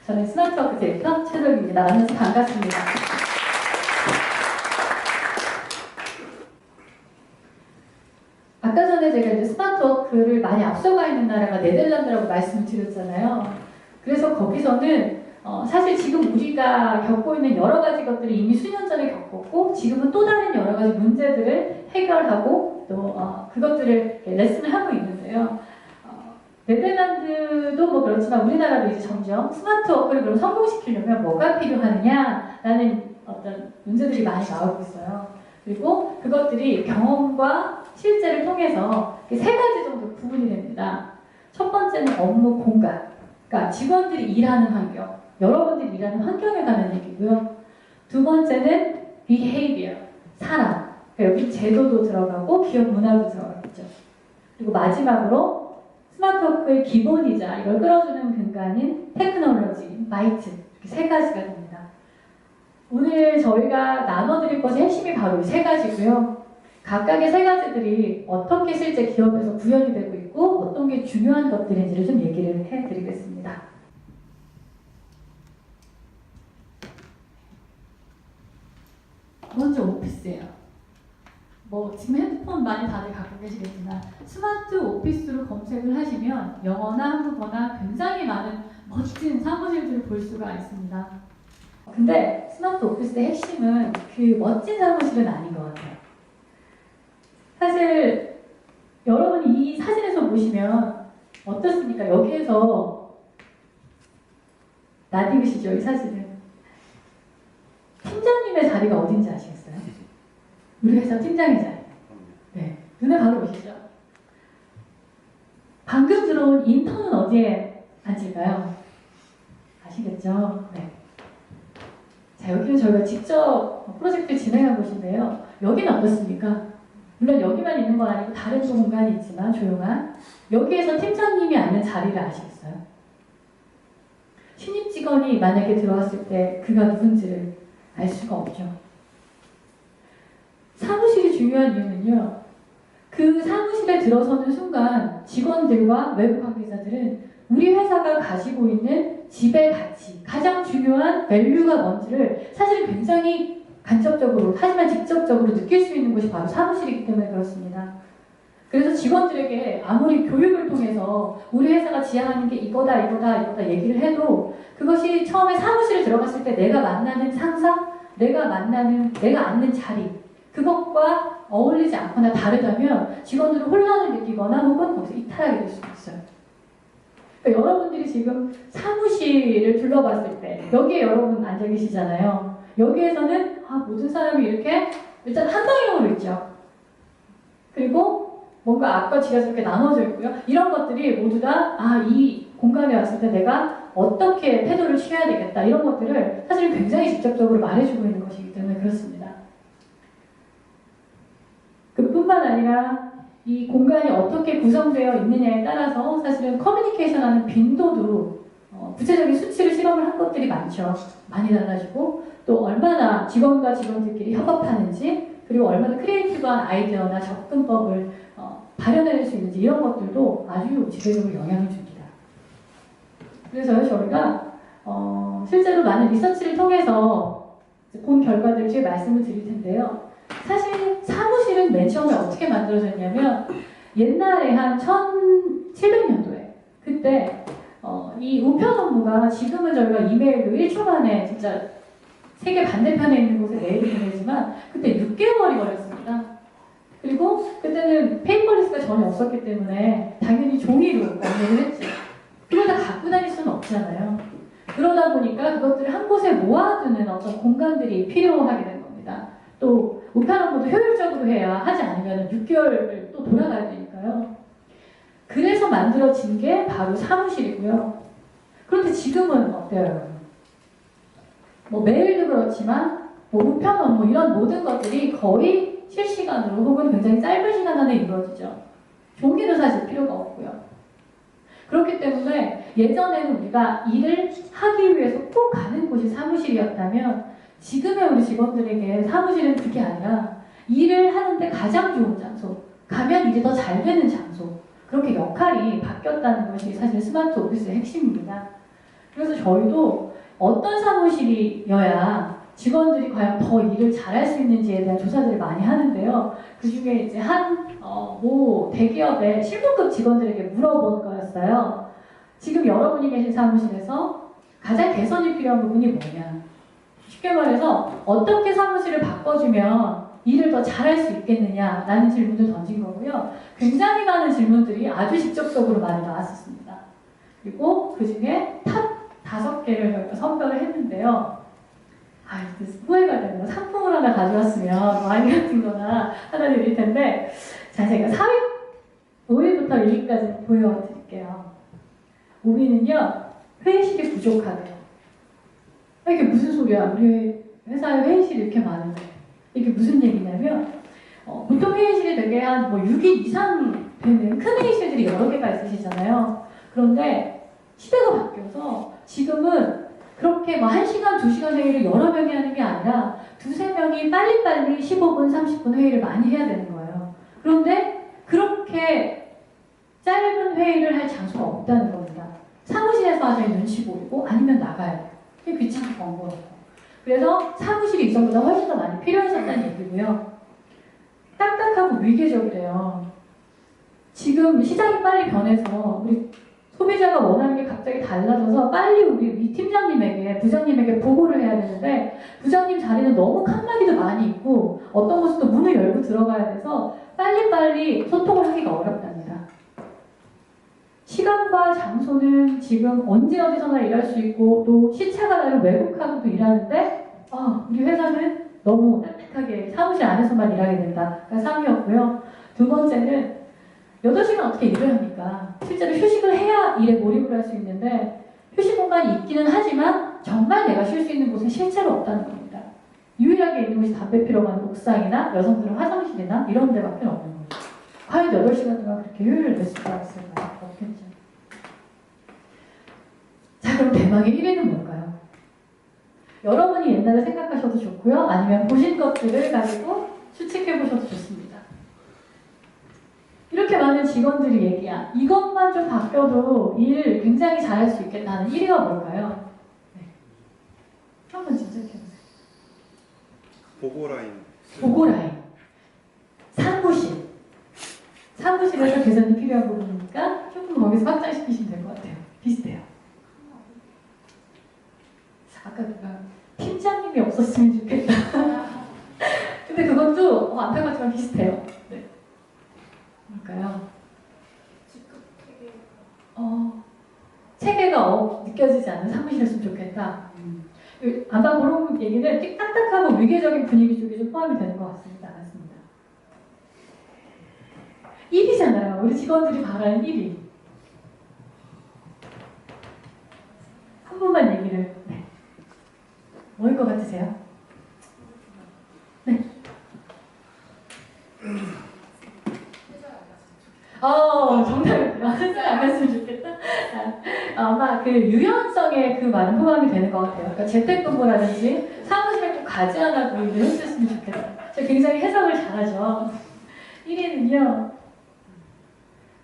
저는 스마트워크 디렉터 최덕입니다. 만나서 반갑습니다. 아까 전에 제가 이제 스마트워크를 많이 앞서가 있는 나라가 네덜란드라고 말씀을 드렸잖아요. 그래서 거기서는 사실 지금 우리가 겪고 있는 여러 가지 것들을 이미 수년 전에 겪었고 지금은 또 다른 여러 가지 문제들을 해결하고 또 그것들을 레슨을 하고 있는데요. 네덜란드도 뭐 그렇지만 우리나라도 이제 점점 스마트워크를 그럼 성공시키려면 뭐가 필요하느냐라는 어떤 문제들이 많이 나오고 있어요. 그리고 그것들이 경험과 실제를 통해서 세 가지 정도 구분이 됩니다. 첫 번째는 업무 공간, 그러니까 직원들이 일하는 환경, 여러분들이 일하는 환경에 관한 얘기고요. 두 번째는 behavior, 사람, 그러니까 여기 제도도 들어가고 기업 문화도 들어가겠죠. 그리고 마지막으로 스마트워크의 기본이자 이걸 끌어주는 근간인 테크놀로지, 마이트, 이렇게 세 가지가 됩니다. 오늘 저희가 나눠드릴 것의 핵심이 바로 이 세 가지고요. 각각의 세 가지들이 어떻게 실제 기업에서 구현이 되고 있고 어떤 게 중요한 것들인지를 좀 얘기를 해드리겠습니다. 먼저 오피스예요. 지금 핸드폰 많이 다들 갖고 계시겠지만 스마트 오피스로 검색을 하시면 영어나 한국어나 굉장히 많은 멋진 사무실들을 볼 수가 있습니다. 근데 스마트 오피스의 핵심은 그 멋진 사무실은 아닌 것 같아요. 사실 여러분이 이 사진에서 보시면 어떻습니까? 여기에서 낯익으시죠? 이 사진은. 팀장님의 자리가 어딘지 아시겠어요? 우리 회사 팀장의 자리. 네, 눈에 바로 오시죠? 방금 들어온 인턴은 어디에 앉을까요? 아시겠죠? 네. 자, 여기는 저희가 직접 프로젝트를 진행한 곳인데요. 여기는 어떻습니까? 물론 여기만 있는 건 아니고 다른 공간이 있지만 조용한 여기에서 팀장님이 앉는 자리를 아시겠어요? 신입 직원이 만약에 들어왔을 때 그가 누군지를 알 수가 없죠. 사무실이 중요한 이유는요. 그 사무실에 들어서는 순간 직원들과 외부 관계자들은 우리 회사가 가지고 있는 지배 가치, 가장 중요한 밸류가 뭔지를 사실 굉장히 간접적으로 하지만 직접적으로 느낄 수 있는 곳이 바로 사무실이기 때문에 그렇습니다. 그래서 직원들에게 아무리 교육을 통해서 우리 회사가 지향하는 게 이거다 얘기를 해도 그것이 처음에 사무실에 들어갔을 때 내가 만나는 상사, 내가 앉는 자리 그것과 어울리지 않거나 다르다면 직원들은 혼란을 느끼거나 혹은 거기서 이탈하게 될 수도 있어요. 그러니까 여러분들이 지금 사무실을 둘러봤을 때 여기에 여러분 앉아 계시잖아요. 여기에서는 모든 사람이 이렇게 일단 한 방향으로 있죠. 그리고 뭔가 앞과 뒤가 이렇게 나눠져 있고요. 이런 것들이 모두 다 이 공간에 왔을 때 내가 어떻게 태도를 취해야 되겠다 이런 것들을 사실 굉장히 직접적으로 말해주고 있는 것이기 때문에 그렇습니다. 그뿐만 아니라 이 공간이 어떻게 구성되어 있느냐에 따라서 사실은 커뮤니케이션하는 빈도도 구체적인 수치를 실험을 한 것들이 많죠. 많이 달라지고 또 얼마나 직원과 직원들끼리 협업하는지 그리고 얼마나 크리에이티브한 아이디어나 접근법을 발현해낼 수 있는지 이런 것들도 아주 지배적으로 영향을 줍니다. 그래서 저희가 실제로 많은 리서치를 통해서 본 결과들을 뒤에 말씀을 드릴 텐데요. 사실 사무실은 맨 처음에 어떻게 만들어졌냐면 옛날에 한 1700년도에 그때 이 우편 업무가 지금은 저희가 이메일로 1초 만에 진짜 세계 반대편에 있는 곳에 메일을 보내지만 그때 6개월이 걸렸습니다. 그리고 그때는 페이퍼리스가 전혀 없었기 때문에 당연히 종이로 업무를 했죠. 그걸 다 갖고 다닐 수는 없잖아요. 그러다 보니까 그것들을 한 곳에 모아두는 어떤 공간들이 필요하게 된 겁니다. 또 우편 업무도 효율적으로 해야 하지 않으면 6개월을 또 돌아가야 되니까요. 그래서 만들어진 게 바로 사무실이고요. 그런데 지금은 어때요? 메일도 그렇지만 우편 업무 이런 모든 것들이 거의 실시간으로 혹은 굉장히 짧은 시간 안에 이루어지죠. 종이도 사실 필요가 없고요. 그렇기 때문에 예전에는 우리가 일을 하기 위해서 꼭 가는 곳이 사무실이었다면 지금의 우리 직원들에게 사무실은 그게 아니라 일을 하는데 가장 좋은 장소, 가면 일이 더 잘 되는 장소 그렇게 역할이 바뀌었다는 것이 사실 스마트 오피스의 핵심입니다. 그래서 저희도 어떤 사무실이어야 직원들이 과연 더 일을 잘할 수 있는지에 대한 조사들을 많이 하는데요. 그 중에 이제 모 대기업의 실무급 직원들에게 물어본 거였어요. 지금 여러분이 계신 사무실에서 가장 개선이 필요한 부분이 뭐냐. 쉽게 말해서 어떻게 사무실을 바꿔주면 일을 더 잘할 수 있겠느냐라는 질문을 던진 거고요. 굉장히 많은 질문들이 아주 직접적으로 많이 나왔었습니다. 그리고 그 중에 탑 5개를 저희가 선별을 했는데요. 후회가 되네요. 상품을 하나 가져왔으면 와인 같은 거나 하나 드릴 텐데, 자, 제가 5위부터 1위까지 보여드릴게요. 5위는요, 회의실이 부족하대요. 이게 무슨 소리야? 우리 회사에 회의실이 이렇게 많은데. 이게 무슨 얘기냐면, 보통 회의실이 되게 한 6인 이상 되는 큰 회의실들이 여러 개가 있으시잖아요. 그런데 시대가 바뀌어서 지금은 그렇게 1시간, 2시간 회의를 여러 명이 하는 게 아니라 2-3명이 빨리빨리 15분, 30분 회의를 많이 해야 되는 거예요. 그런데 그렇게 짧은 회의를 할 장소가 없다는 겁니다. 사무실에서 하자니 눈치 보이고 아니면 나가야 돼요. 그게 귀찮고 번거롭고. 그래서 사무실이 이전보다 훨씬 더 많이 필요했었다는 얘기고요. 딱딱하고 위계적이래요. 지금 시장이 빨리 변해서 우리 소비자가 원하는 게 갑자기 달라져서 빨리 우리 팀장님에게, 부장님에게 보고를 해야 되는데 부장님 자리는 너무 칸막이도 많이 있고 어떤 곳은 또 문을 열고 들어가야 돼서 빨리빨리 소통을 하기가 어렵답니다. 시간과 장소는 지금 언제 어디서나 일할 수 있고 또 시차가 나는 외국하고도 일하는데 우리 회사는 너무 딱딱하게 사무실 안에서만 일하게 된다가 3위였고요. 두 번째는 8시간 어떻게 일을 합니까? 실제로 휴식을 해야 일에 몰입을 할 수 있는데 휴식 공간이 있기는 하지만 정말 내가 쉴 수 있는 곳은 실제로 없다는 겁니다. 유일하게 있는 곳이 담배 피러 가는 옥상이나 여성들은 화장실이나 이런 데밖에 없는 거예요. 과연 8시간 동안 그렇게 효율을 낼 수가 있을까요? 없겠죠. 자, 그럼 대망의 1위는 뭘까요? 여러분이 옛날에 생각하셔도 좋고요. 아니면 보신 것들을 가지고 추측해 보셔도 좋습니다. 이렇게 많은 직원들이 얘기한 이것만 좀 바뀌어도 일 굉장히 잘할 수 있겠다는 1위가 뭘까요? 네. 한번 진짜해보세요. 보고라인. 보고라인. 사무실. 사무실에서 개선이 필요한 부분이니까 조금 거기서 확장시키시면 될 것 같아요. 비슷해요. 아까 팀장님이 없었으면 좋겠다. 근데 그것도 안타깝지만 비슷해요. 네. 뭘까요? 체계가 느껴지지 않는 사무실이었으면 좋겠다. 아마 그런 얘기는 딱딱하고 위계적인 분위기 쪽에 좀 포함이 되는 것 같습니다. 맞습니다. 1위잖아요. 우리 직원들이 바라는 1위. 한 번만 얘기를. 네. 뭐일 것 같으세요? 네. 정답입니다. 회사 안 갔으면 좋겠다. 아마 그 유연성에 그 많은 포함이 되는 것 같아요. 그러니까 재택근무라든지 사무실에 꼭 가지 않아도 일을 했으면 좋겠다. 저 굉장히 해석을 잘하죠. 1위는요,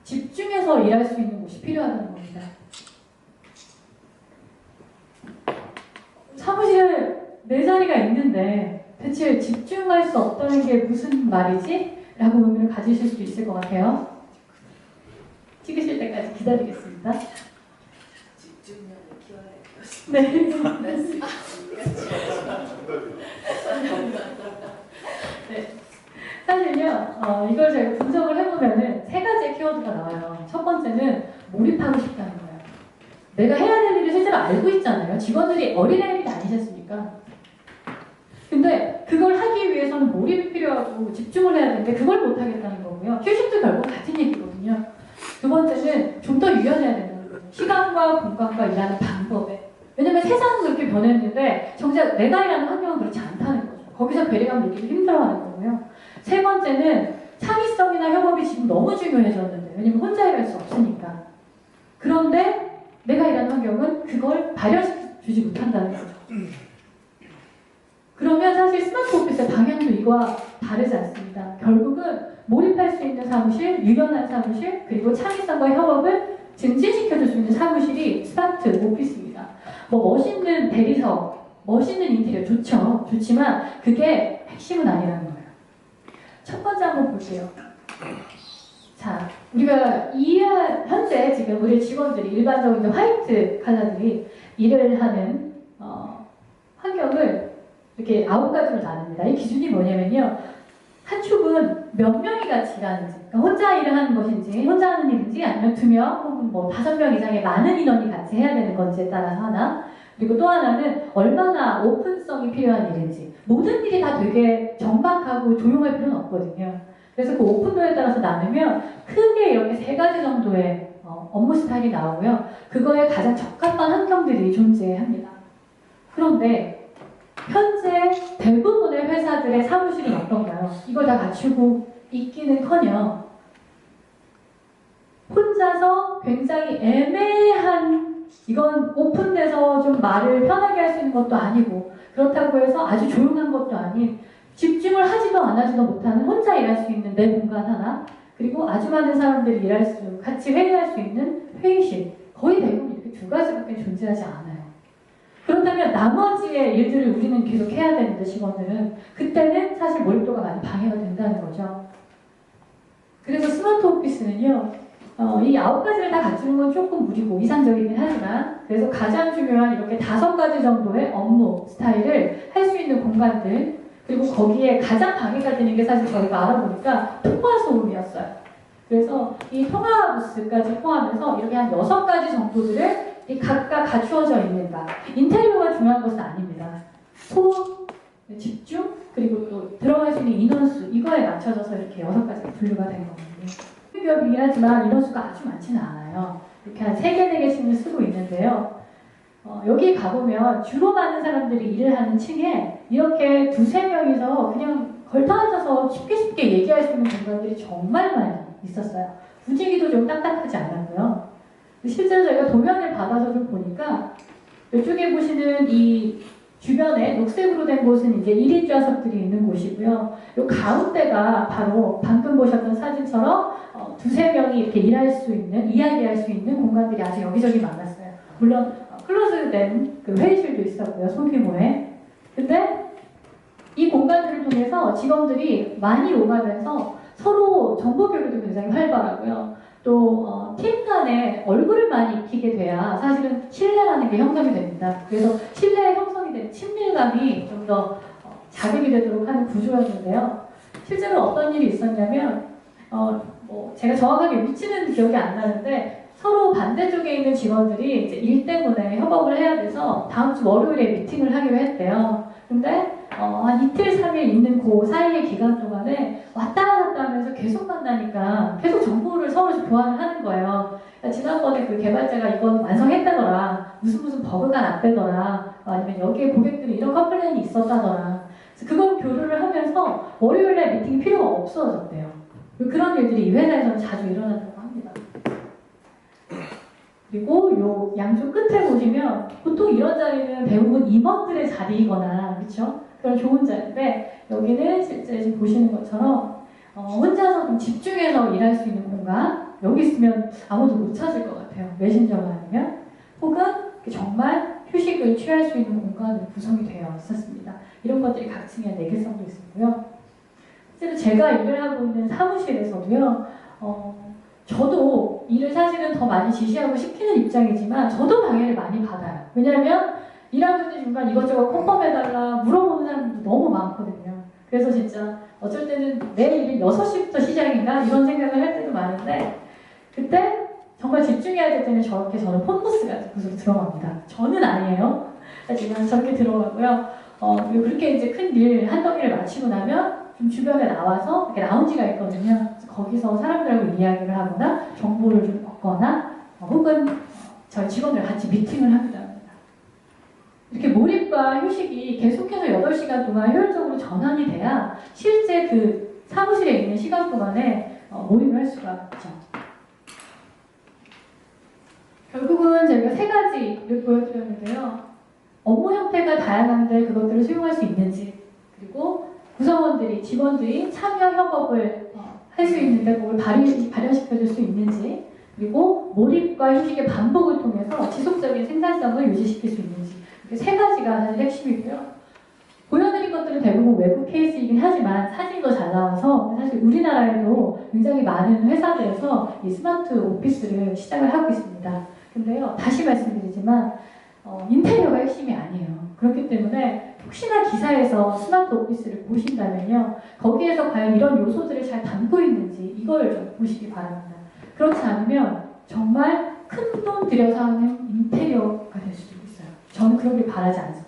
집중해서 일할 수 있는 곳이 필요하다는 겁니다. 사무실에 내 자리가 있는데 대체 집중할 수 없다는 게 무슨 말이지? 라고 의미를 가지실 수도 있을 것 같아요. 찍으실 때까지 기다리겠습니다. 집중력을 키워야 네. 네. 사실요, 이걸 제가 분석을 해보면은 3가지의 키워드가 나와요. 첫 번째는 몰입하고 싶다는 거예요. 내가 해야 될 일을 실제로 알고 있잖아요. 직원들이 어린애들이 아니셨으니까. 근데 그걸 하기 위해서는 몰입이 필요하고 집중을 해야 되는데 그걸 못하겠다는 거고요. 휴식도 결국 같은 얘기거든요. 두 번째는 좀 더 유연해야 된다는 거예요. 시간과 공간과 일하는 방법에. 왜냐면 세상은 그렇게 변했는데 정작 내가 일하는 환경은 그렇지 않다는 거죠. 거기서 괴리감 느끼기 힘들어하는 거고요. 세 번째는 창의성이나 협업이 지금 너무 중요해졌는데 왜냐면 혼자 일할 수 없으니까. 그런데 내가 일하는 환경은 그걸 발현시켜주지 못한다는 거죠. 그러면 사실 스마트 오피스의 방향도 이거와 다르지 않습니다. 결국은 몰입할 수 있는 사무실, 유연한 사무실, 그리고 창의성과 협업을 증진시켜줄 수 있는 사무실이 스마트 오피스입니다. 뭐 멋있는 대리석, 멋있는 인테리어 좋죠. 좋지만 그게 핵심은 아니라는 거예요. 첫 번째 한번 볼게요. 자, 우리가 현재 지금 우리 직원들이 일반적인 화이트 칼라들이 일을 하는 환경을 이렇게 9가지로 나눕니다. 이 기준이 뭐냐면요. 한 축은 몇 명이 같이 일하는지, 그러니까 혼자 일을 하는 것인지, 혼자 하는 일인지, 아니면 2명 혹은 뭐 5명 이상의 많은 인원이 같이 해야 되는 건지에 따라서 하나. 그리고 또 하나는 얼마나 오픈성이 필요한 일인지. 모든 일이 다 되게 정박하고 조용할 필요는 없거든요. 그래서 그 오픈도에 따라서 나누면 크게 이렇게 3가지 정도의 업무 스타일이 나오고요. 그거에 가장 적합한 환경들이 존재합니다. 그런데 현재 대부분의 회사들의 사무실은 어떤가요? 이걸 다 갖추고 있기는커녕 혼자서 굉장히 애매한, 이건 오픈돼서 좀 말을 편하게 할 수 있는 것도 아니고 그렇다고 해서 아주 조용한 것도 아닌, 집중을 하지도 안 하지도 못하는 혼자 일할 수 있는 내 공간 하나, 그리고 아주 많은 사람들이 같이 회의할 수 있는 회의실, 거의 대부분 이렇게 2가지밖에 존재하지 않아요. 그렇다면 나머지의 일들을 우리는 계속 해야 되는데, 직원들은 그때는 사실 몰입도가 많이 방해가 된다는 거죠. 그래서 스마트 오피스는요, 이 9가지를 다 갖추는 건 조금 무리고 이상적이긴 하지만, 그래서 가장 중요한 이렇게 5가지 정도의 업무 스타일을 할 수 있는 공간들, 그리고 거기에 가장 방해가 되는 게 사실 저희가 알아보니까 통화 소음이었어요. 그래서 이 통화 부스까지 포함해서 이렇게 한 6가지 정도들을 각각 갖추어져 있는가. 인테리어가 중요한 것은 아닙니다. 소음, 집중, 그리고 또 들어갈 수 있는 인원수, 이거에 맞춰져서 이렇게 6가지가 분류가 된 거거든요. 기업이긴 하지만 인원수가 아주 많지는 않아요. 이렇게 한 3개, 4개씩을 쓰고 있는데요. 여기 가보면 주로 많은 사람들이 일을 하는 층에 이렇게 2~3명이서 그냥 걸터앉아서 쉽게 얘기할 수 있는 공간들이 정말 많이 있었어요. 분위기도 좀 딱딱하지 않았고요. 실제로 저희가 도면을 받아서 좀 보니까 이쪽에 보시는 이 주변에 녹색으로 된 곳은 이제 1인 좌석들이 있는 곳이고요. 이 가운데가 바로 방금 보셨던 사진처럼 2~3명이 이렇게 이야기할 수 있는 공간들이 아주 여기저기 많았어요. 물론 클로즈된 그 회의실도 있었고요, 소규모의. 근데 이 공간들을 통해서 직원들이 많이 오가면서 서로 정보 교류도 굉장히 활발하고요. 또 팀 간에 얼굴을 많이 익히게 돼야 사실은 신뢰라는 게 형성이 됩니다. 그래서 신뢰 형성이 되는 친밀감이 좀 더 자극이 되도록 하는 구조였는데요. 실제로 어떤 일이 있었냐면 제가 정확하게 위치는 기억이 안 나는데, 서로 반대쪽에 있는 직원들이 이제 일 때문에 협업을 해야 돼서 다음 주 월요일에 미팅을 하기로 했대요. 근데 한 이틀, 3일 있는 그 사이의 기간 동안에 왔다 갔다 하면서 계속 만나니까 계속 정보를 서로 교환을 하는 거예요. 그러니까 지난번에 그 개발자가 이건 완성했다더라, 무슨 버그가 났대더라, 아니면 여기에 고객들이 이런 컴플레인이 있었다더라. 그래서 그걸 교류를 하면서 월요일에 미팅이 필요가 없어졌대요. 그런 일들이 이 회사에서는 자주 일어난다고 합니다. 그리고 요 양쪽 끝에 보시면 보통 이런 자리는 대부분 임원들의 자리이거나, 그렇죠? 그런 좋은 자리인데, 여기는 실제 지금 보시는 것처럼 혼자서 좀 집중해서 일할 수 있는 공간, 여기 있으면 아무도 못 찾을 것 같아요. 메신저가 아니면. 혹은 정말 휴식을 취할 수 있는 공간으로 구성이 되어 있었습니다. 이런 것들이 각 층에 한 4개 정도 있었고요. 실제로 제가 일을 하고 있는 사무실에서도요, 저도 일을 사실은 더 많이 지시하고 시키는 입장이지만 저도 방해를 많이 받아요. 왜냐하면 일하는 중간 이것저것 컨펌해달라 물어보는 사람들도 너무 많거든요. 그래서 진짜 어쩔 때는 내 일이 6시부터 시작인가 이런 생각을 할 때도 많은데, 그때 정말 집중해야 될 때는 저는 폰부스 같은 곳으로 들어갑니다. 저는 아니에요. 하지만 저렇게 들어가고요. 그리고 그렇게 이제 큰 일 한 덩이를 마치고 나면 좀 주변에 나와서 이렇게 라운지가 있거든요. 거기서 사람들하고 이야기를 하거나 정보를 좀 얻거나 혹은 저희 직원들 같이 미팅을 하기도 합니다. 이렇게 몰입과 휴식이 계속해서 8시간 동안 효율적으로 전환이 돼야 실제 그 사무실에 있는 시간 동안에 몰입을 할 수가 있죠. 결국은 저희가 3가지를 보여드렸는데요. 업무 형태가 다양한데 그것들을 수용할 수 있는지, 그리고 구성원들이, 직원들이 참여 협업을 할 수 있는데 그걸 발현시켜줄 수 있는지, 그리고 몰입과 휴식의 반복을 통해서 지속적인 생산성을 유지시킬 수 있는지. 이렇게 세 가지가 사실 핵심이고요. 보여드린 것들은 대부분 외국 케이스이긴 하지만 사진도 잘 나와서 사실 우리나라에도 굉장히 많은 회사들에서 이 스마트 오피스를 시작을 하고 있습니다. 근데요, 다시 말씀드리지만 인테리어가 핵심이 아니에요. 그렇기 때문에 혹시나 기사에서 스마트 오피스를 보신다면요, 거기에서 과연 이런 요소들을 잘 담고 있는지 이걸 좀 보시기 바랍니다. 그렇지 않으면 정말 큰 돈 들여서 하는 인테리어가 될 수도 있어요. 저는 그러길 바라지 않습니다.